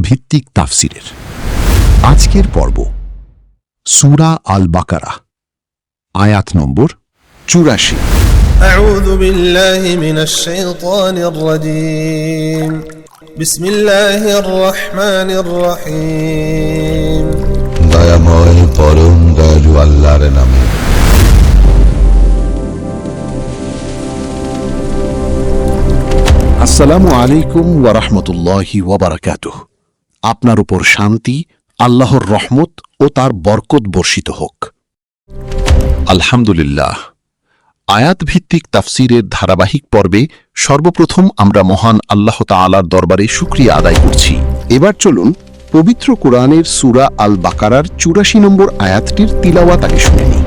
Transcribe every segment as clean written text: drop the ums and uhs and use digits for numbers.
ভিত্তিক তাফসিরের আজকের পর্ব সূরা আল বাকারা আয়াত নম্বর ৮৪। أعوذ بالله من الشيطان الرجيم بسم الله الرحمن الرحيم দয়াময় পরম দয়ালু আল্লাহর নামে। আসসালামু আলাইকুম ওয়া রাহমাতুল্লাহি ওয়া বারাকাতুহু। আপনার উপর শান্তি, আল্লাহর রহমত ও তার বরকত বর্ষিত হোক। আলহামদুলিল্লাহ। আয়াত ভিত্তিক তাফসিরের ধারাবাহিক পর্বে সর্বপ্রথম আমরা মহান আল্লাহ তাআলার দরবারে শুকরিয়া আদায় করছি। এবার চলুন পবিত্র কোরআনের সূরা আল বাকারার ৮৪ নম্বর আয়াতটির তিলাওয়াত আগে শুনে নিই।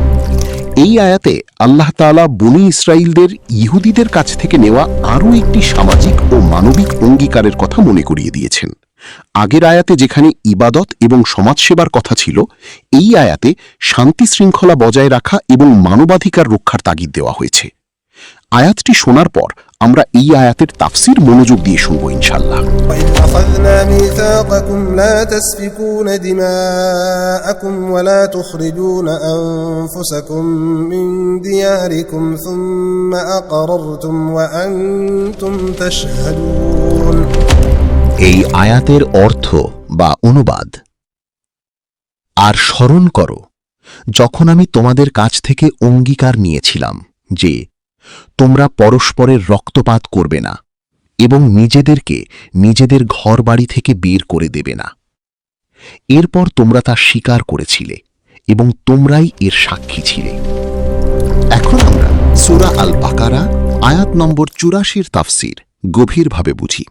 এই আয়াতে আল্লাহ তাআলা বনী ইসরাইলদের ইহুদিদের কাছ থেকে নেওয়া আরও একটি সামাজিক ও মানবিক অঙ্গীকারের কথা মনে করিয়ে দিয়েছেন। আগের আয়াতে যেখানে ইবাদত এবং সমাজসেবার কথা ছিল, এই আয়াতে শান্তি শৃঙ্খলা বজায় রাখা এবং মানবাধিকার রক্ষার তাগিদ দেওয়া হয়েছে। আয়াতটি শোনার পর আমরা এই আয়াতের তাফসির মনোযোগ দিয়ে শুনব ইনশাআল্লাহ। وإذ أخذنا ميثاقكم لا تسفكون دماءكم ولا تخرجون أنفسكم من دياركم ثم أقررتم وأنتم تشهدون। এই আয়াতের অর্থ বা অনুবাদ: আর স্মরণ করো যখন আমি তোমাদের কাছ থেকে অঙ্গীকার নিয়েছিলাম যে তোমরা পরস্পরের রক্তপাত করবে না এবং নিজেদেরকে নিজেদের ঘরবাড়ি থেকে বের করে দেবে না। এরপর তোমরা তা স্বীকার করেছিলে এবং তোমরাই এর সাক্ষী ছিলে। এখন আমরা সূরা আল বাকারা আয়াত নম্বর ৮৪ তাফসির গভীরভাবে বুঝি।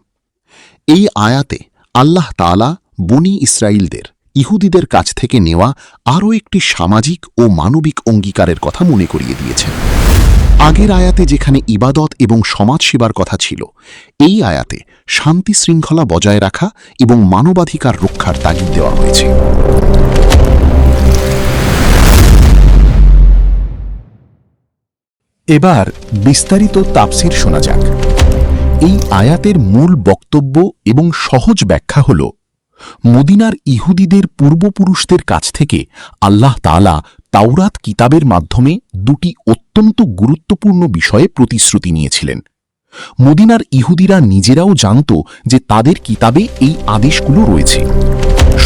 এই আয়াতে আল্লাহ তাআলা বনী ইসরাইলদের ইহুদিদের কাছ থেকে নেওয়া আরও একটি সামাজিক ও মানবিক অঙ্গীকারের কথা মনে করিয়ে দিয়েছেন। আগের আয়াতে যেখানে ইবাদত এবং সমাজসেবার কথা ছিল, এই আয়াতে শান্তি শৃঙ্খলা বজায় রাখা এবং মানবাধিকার রক্ষার তাগিদ দেওয়া হয়েছে। এবার বিস্তারিত তাফসির শোনা যাক। এই আয়াতের মূল বক্তব্য এবং সহজ ব্যাখ্যা হল, মদিনার ইহুদিদের পূর্বপুরুষদের কাছ থেকে আল্লাহ তাআলা তাওরাত কিতাবের মাধ্যমে দুটি অত্যন্ত গুরুত্বপূর্ণ বিষয়ে প্রতিশ্রুতি নিয়েছিলেন। মদিনার ইহুদিরা নিজেরাও জানত যে তাদের কিতাবে এই আদেশগুলো রয়েছে।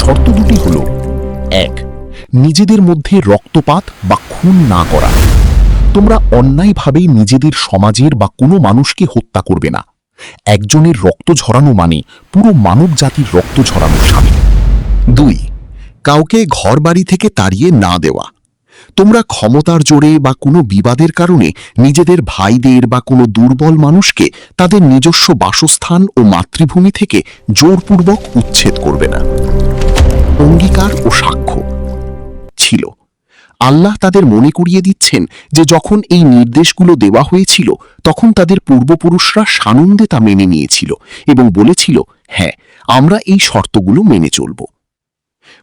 শর্ত দুটি হল: এক, নিজেদের মধ্যে রক্তপাত বা খুন না করা। তোমরা অন্যায়ভাবে নিজেদের সমাজের বা কোনো মানুষকে হত্যা করবে না। একজনের রক্ত ঝরানো মানে পুরো মানব জাতির রক্ত ঝরানো শামিল। দুই, কাউকে ঘরবাড়ি থেকে তাড়িয়ে না দেওয়া। তোমরা ক্ষমতার জোরে বা কোনো বিবাদের কারণে নিজেদের ভাইদের বা কোনো দুর্বল মানুষকে তাদের নিজস্ব বাসস্থান ও মাতৃভূমি থেকে জোরপূর্বক উচ্ছেদ করবে না। অঙ্গীকার ও সাক্ষ্য ছিল। আল্লাহ তাদের মনে করিয়ে দিচ্ছেন যে যখন এই নির্দেশগুলো দেওয়া হয়েছিল তখন তাদের পূর্বপুরুষরা সানন্দে তা মেনে নিয়েছিল এবং বলেছিল, হ্যাঁ, আমরা এই শর্তগুলো মেনে চলব।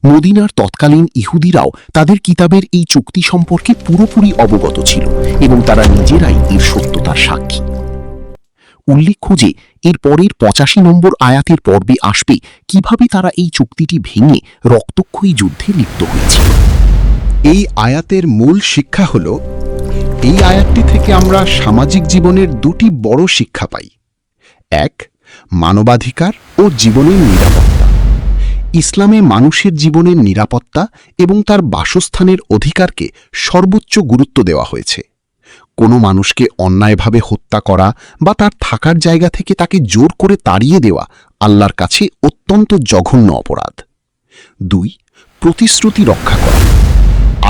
মদিনার তৎকালীন ইহুদিরাও তাদের কিতাবের এই চুক্তি সম্পর্কে পুরোপুরি অবগত ছিল এবং তারা নিজেরাই এর সত্যতার সাক্ষী। উল্লেখ্য যে এর পরের ৮৫ নম্বর আয়াতের পর্বে আসবে কিভাবে তারা এই চুক্তিটি ভেঙে রক্তক্ষয়ী যুদ্ধে লিপ্ত হয়েছিল। এই আয়াতের মূল শিক্ষা হল, এই আয়াতটি থেকে আমরা সামাজিক জীবনের দুটি বড় শিক্ষা পাই। এক, মানবাধিকার ও জীবনের নিরাপত্তা। ইসলামে মানুষের জীবনের নিরাপত্তা এবং তার বাসস্থানের অধিকারকে সর্বোচ্চ গুরুত্ব দেওয়া হয়েছে। কোনো মানুষকে অন্যায়ভাবে হত্যা করা বা তার থাকার জায়গা থেকে তাকে জোর করে তাড়িয়ে দেওয়া আল্লাহর কাছে অত্যন্ত জঘন্য অপরাধ। দুই, প্রতিশ্রুতি রক্ষা করা।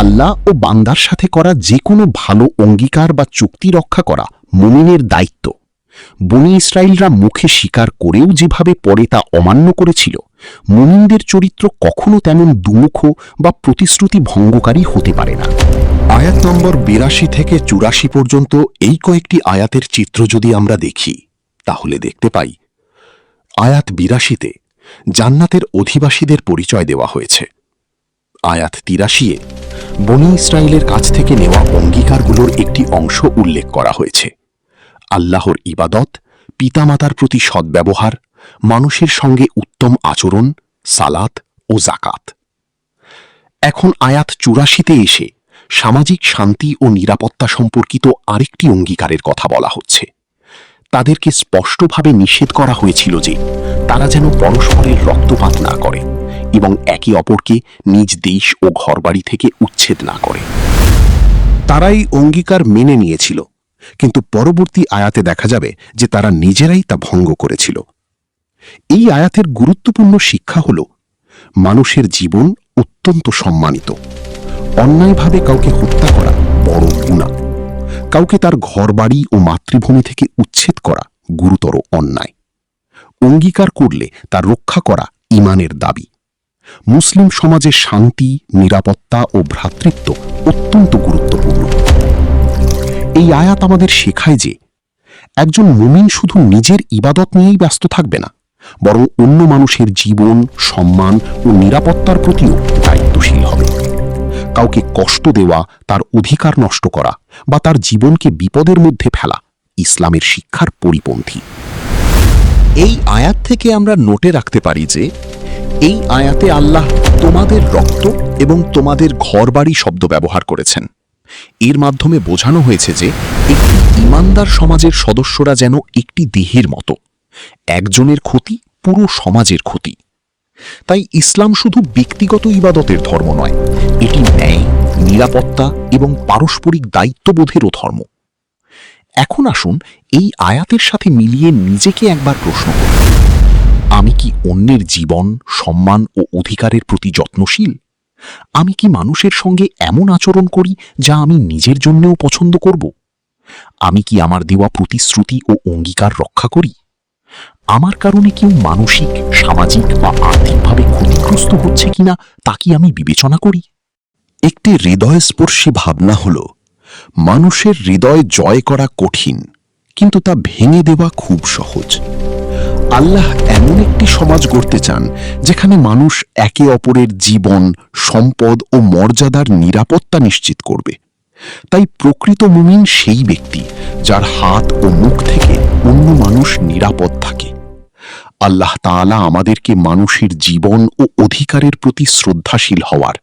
আল্লাহ ও বান্দার সাথে করা যে কোনো ভালো অঙ্গীকার বা চুক্তি রক্ষা করা মুমিনের দায়িত্ব। বনী ইসরাইলরা মুখে স্বীকার করেও যেভাবে পরে তা অমান্য করেছিল, মুমিনদের চরিত্র কখনো তেমন দুমুখ বা প্রতিশ্রুতি ভঙ্গকারী হতে পারে না। আয়াত নম্বর ৮২ থেকে ৮৪ পর্যন্ত এই কয়েকটি আয়াতের চিত্র যদি আমরা দেখি, তাহলে দেখতে পাই আয়াত ৮২-তে জান্নাতের অধিবাসীদের পরিচয় দেওয়া হয়েছে। আয়াত ৮৩-এ বনী ইসরাইলের কাছ থেকে নেওয়া অঙ্গীকারগুলোর একটি অংশ উল্লেখ করা হয়েছে। আল্লাহর ইবাদত, পিতামাতার প্রতি সদ্ব্যবহার, মানুষের সঙ্গে উত্তম আচরণ, সালাত ও জাকাত। এখন আয়াত ৮৪তে এসে সামাজিক শান্তি ও নিরাপত্তা সম্পর্কিত আরেকটি অঙ্গীকারের কথা বলা হচ্ছে। তাদেরকে স্পষ্টভাবে নিষেধ করা হয়েছিল যে তারা যেন পরস্পরের রক্তপাত না করে এবং একে অপরকে নিজ দেশ ও ঘরবাড়ি থেকে উচ্ছেদ না করে। তারা এই অঙ্গীকার মেনে নিয়েছিল, কিন্তু পরবর্তী আয়াতে দেখা যাবে যে তারা নিজেরাই তা ভঙ্গ করেছিল। এই আয়াতের গুরুত্বপূর্ণ শিক্ষা হল, মানুষের জীবন অত্যন্ত সম্মানিত। অন্যায়ভাবে কাউকে হত্যা করা বড় গুনাহ। কাউকে তার ঘরবাড়ি ও মাতৃভূমি থেকে উচ্ছেদ করা গুরুতর অন্যায়। অঙ্গীকার করলে তা রক্ষা করা ঈমানের দাবি। মুসলিম সমাজে শান্তি, নিরাপত্তা ও ভ্রাতৃত্ব অত্যন্ত গুরুত্বপূর্ণ। এই আয়াত আমাদের শেখায় যে একজন মুমিন শুধু নিজের ইবাদত নিয়েই ব্যস্ত থাকবে না, বরং অন্য মানুষের জীবন, সম্মান ও নিরাপত্তার প্রতিও দায়িত্বশীল হবে। কাউকে কষ্ট দেওয়া, তার অধিকার নষ্ট করা বা তার জীবনকে বিপদের মধ্যে ফেলা ইসলামের শিক্ষার পরিপন্থী। এই আয়াত থেকে আমরা নোটে রাখতে পারি যে এই আয়াতে আল্লাহ তোমাদের রক্ত এবং তোমাদের ঘরবাড়ি শব্দ ব্যবহার করেছেন। এর মাধ্যমে বোঝানো হয়েছে যে একটি ঈমানদার সমাজের সদস্যরা যেন একটি দেহের মতো। একজনের ক্ষতি পুরো সমাজের ক্ষতি। তাই ইসলাম শুধু ব্যক্তিগত ইবাদতের ধর্ম নয়, এটি ন্যায়, নিরাপত্তা এবং পারস্পরিক দায়িত্ববোধেরও ধর্ম। এখন আসুন এই আয়াতের সাথে মিলিয়ে নিজেকে একবার প্রশ্ন করি, আমি কি অন্যের জীবন, সম্মান ও অধিকারের প্রতি যত্নশীল? আমি কি মানুষের সঙ্গে এমন আচরণ করি যা আমি নিজের জন্যও পছন্দ করব? আমি কি আমার দেওয়া প্রতিশ্রুতি ও অঙ্গীকার রক্ষা করি? আমার কারণে কেউ মানসিক, সামাজিক বা আর্থিকভাবে ক্ষতিগ্রস্ত হচ্ছে কিনা তা কি আমি বিবেচনা করি? একটি হৃদয়স্পর্শী ভাবনা হল, মানুষের হৃদয় জয় করা কঠিন, কিন্তু তা ভেঙে দেওয়া খুব সহজ। আল্লাহ এমন একটি সমাজ গড়তে চান যেখানে মানুষ একে অপরের জীবন, সম্পদ ও মর্যাদার নিরাপত্তা নিশ্চিত করবে। তাই প্রকৃত মুমিন সেই ব্যক্তি যার হাত ও মুখ থেকে অন্য মানুষ নিরাপদ থাকে। আল্লাহ তাআলা আমাদেরকে মানুষের জীবন ও অধিকারের প্রতি শ্রদ্ধাশীল হওয়ার,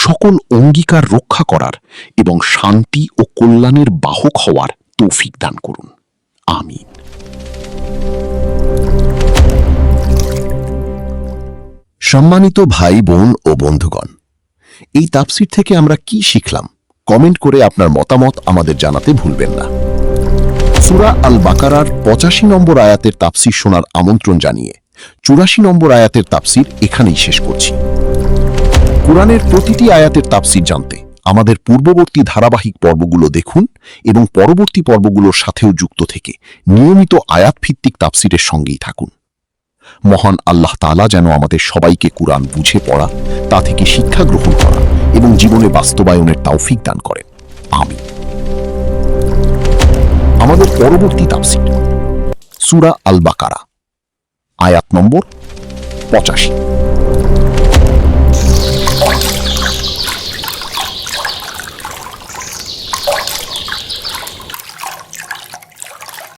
সকল অঙ্গীকার রক্ষা করার এবং শান্তি ও কল্যাণের বাহক হওয়ার তৌফিক দান করুন। আমিন। সম্মানিত ভাই, বোন ও বন্ধুগণ, এই তাফসীর থেকে আমরা কি শিখলাম? কমেন্ট করে আপনার মতামত আমাদের জানাতে ভুলবেন না। সূরা আল বাকারার ৮৫ নম্বর আয়াতের তাফসীর শোনার আমন্ত্রণ জানিয়ে ৮৪ নম্বর আয়াতের তাফসীর এখানেই শেষ করছি। কুরআনের প্রতিটি আয়াতের তাফসীর জানতে আমাদের পূর্ববর্তী ধারাবাহিক পর্বগুলো দেখুন এবং পরবর্তী পর্বগুলোর সাথেও যুক্ত থেকে নিয়মিত আয়াতভিত্তিক তাফসীরের সঙ্গেই থাকুন। মহান আল্লাহ তাআলা যেন আমাদের সবাইকে কুরআন বুঝে পড়া, তা থেকে শিক্ষা গ্রহণ করা এবং জীবনে বাস্তবায়নের তৌফিক দান করেন। আমিন। আমাদের পরবর্তী তাফসীর সূরা আল বাকারা, আয়াত নম্বর ৮৫।